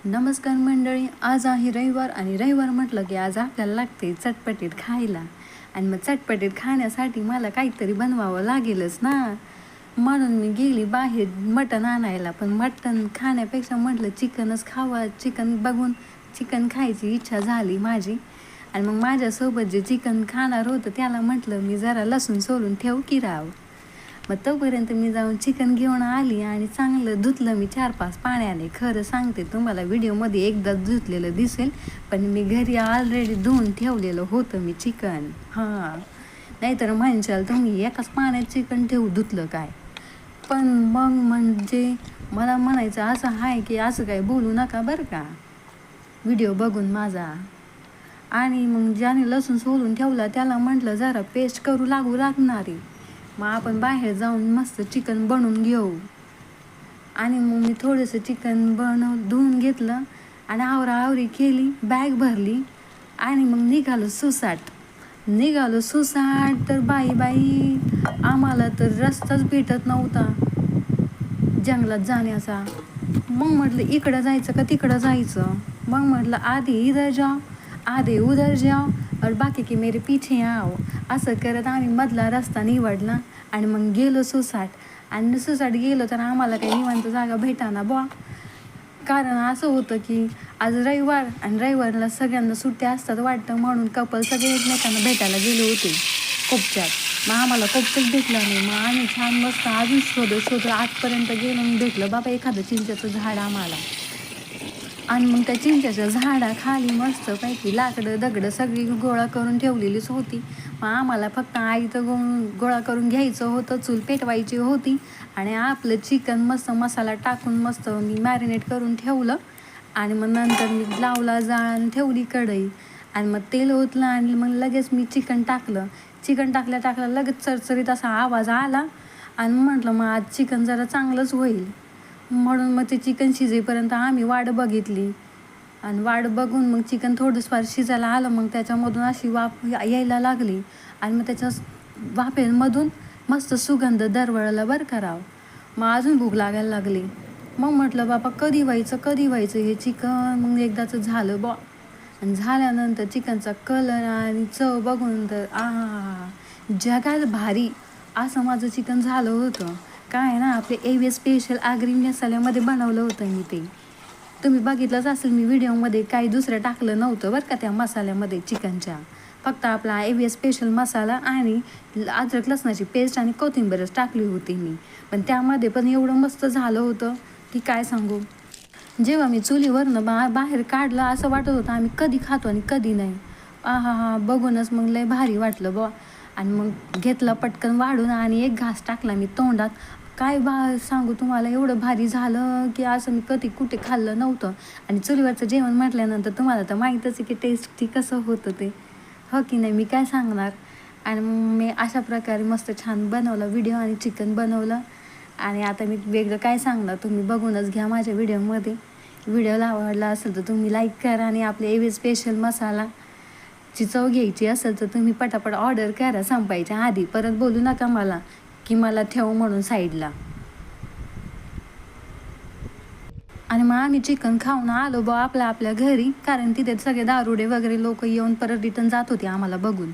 नमस्कार मंडळी, आज आहे रविवार आणि रविवार म्हटलं की आज आपल्याला लागते चटपटीत खायला. आणि मग चटपटीत खाण्यासाठी मला काहीतरी बनवावं लागेलच ना. म्हणून मी गेली बाहेर मटण आणायला. पण मटण खाण्यापेक्षा म्हटलं चिकनच खावा. चिकन बघून चिकन खायची इच्छा झाली माझी. आणि मग माझ्यासोबत जे चिकन खाणार होतं त्याला म्हटलं मी जरा लसूण सोलून ठेव की राव. मग तोपर्यंत मी जाऊन चिकन घेऊन आली आणि चांगलं धुतलं मी 4-5 पाण्याने. खरं सांगते तुम्हाला, व्हिडिओमध्ये एकदाच धुतलेलं दिसेल, पण मी घरी ऑलरेडी धुवून ठेवलेलं होतं मी चिकन. नाहीतर म्हणशाल तुम्ही एकाच पाण्यात चिकन धुतलं काय. पण मग म्हणजे मला म्हणायचं असं आहे की असं काय बोलू नका बरं का व्हिडिओ बघून माझा. आणि मग ज्याने लसूण सोलून ठेवला त्याला म्हटलं जरा पेस्ट करू लागणारी. मग आपण बाहेर जाऊन मस्त चिकन बनवून घेऊ. आणि मग मी थोडंसं चिकन धुवून घेतलं आणि आवराआवरी केली, बॅग भरली आणि मग निघालो सुसाट. तर बाई आम्हाला तर रस्ताच भेटत नव्हता जंगलात जाण्याचा. मग म्हटलं इकडं जायचं का तिकडं जायचं. मग म्हटलं आधी इधर जाओ आधे उधर जाओ और बाकी की मेरे पीछे आओ. असं करत आम्ही मधला रस्ता निवडला आणि मग गेलो सुसाट. आणि सुसाट गेलो तर आम्हाला काही निवांत जागा भेटाना बुवा. कारण असं होतं की आज रविवार आणि रविवारला सगळ्यांना सुट्ट्या असतात वाटतं, म्हणून कपल सगळे एकमेकांना भेटायला गेले होते कोपच्यात. मग आम्हाला कोपचंच भेटलं नाही. मग आम्ही छान मस्त अजून शोधत आतपर्यंत गेलो. मग भेटलं बाबा एखादं चिंचेचं झाड आम्हाला. आणि मग त्या चिंचेच्या झाडाखाली मस्तपैकी लाकडं दगडं सगळी गोळा करून ठेवलेलीच होती. मग आम्हाला फक्त आईचं गोळा करून घ्यायचं होतं, चूल पेटवायची होती आणि आपलं चिकन मस्त मसाला टाकून मस्त मी मॅरिनेट करून ठेवलं. आणि मग नंतर मी लावला जाळ, ठेवली कढई आणि मग तेल ओतलं आणि मग लगेच मी चिकन टाकलं. चिकन टाकल्या लगेच चरचरीत असा आवाज आला आणि म्हटलं मग आज चिकन जरा चांगलंच होईल. म्हणून मग ते चिकन शिजेपर्यंत आम्ही वाट बघितली आणि वाट बघून मग चिकन थोडंसं शिजायला आलं. मग त्याच्यामधून अशी वाफ यायला लागली आणि मग त्याच्या वाफेमधून मस्त सुगंध दरवळला बरं करावं. मग अजून भूक लागायला लागली. मग म्हटलं बाबा कधी व्हायचं हे चिकन. मग एकदाचं झालं बॉ. आणि झाल्यानंतर चिकनचा कलर आणि चव बघून तर जगात भारी असं माझं चिकन झालं होतं. काय ना आपले AVS स्पेशल आगरी मसाल्यामध्ये बनवलं होतं मी ते. तुम्ही बघितलंच असेल, मी व्हिडिओमध्ये काही दुसरं टाकलं नव्हतं बरं का त्या मसाल्यामध्ये चिकनच्या. फक्त आपला AVS स्पेशल मसाला आणि अद्रक लसणाची पेस्ट आणि कोथिंबीरच टाकली होती मी. पण त्यामध्ये पण एवढं मस्त झालं होतं की काय सांगू. जेव्हा मी चुलीवरनं बाहेर काढलं असं वाटत होतं आम्ही कधी खातो आणि कधी नाही. बघूनच मग लय भारी वाटलं बुवा. आणि मग घेतला पटकन वाढून आणि एक घास टाकला मी तोंडात. काय सांगू तुम्हाला, एवढं भारी झालं की असं मी कधी कुठे खाल्लं नव्हतं. आणि चुलीवरचं जेवण म्हटल्यानंतर तुम्हाला तर माहीतच आहे की टेस्टी कसं होतं ते, हो की नाही, मी काय सांगणार. आणि मी अशा प्रकारे मस्त छान बनवलं व्हिडिओ आणि चिकन बनवलं. आणि आता मी वेगळं काय सांगणार, तुम्ही बघूनच घ्या माझ्या व्हिडिओमध्ये. व्हिडिओला आवडला असेल तर तुम्ही लाईक करा आणि आपले AVS स्पेशल मसालाची चव घ्यायची असेल तर तुम्ही पटापट ऑर्डर करा संपायच्या आधी. परत बोलू नका मला की मला ठेव म्हणून साईडला. आणि मग आम्ही चिकन खाऊन आलो बा आपल्या घरी. कारण तिथे सगळे दारुडे वगैरे लोक येऊन परत रिटर्न जात होते आम्हाला बघून.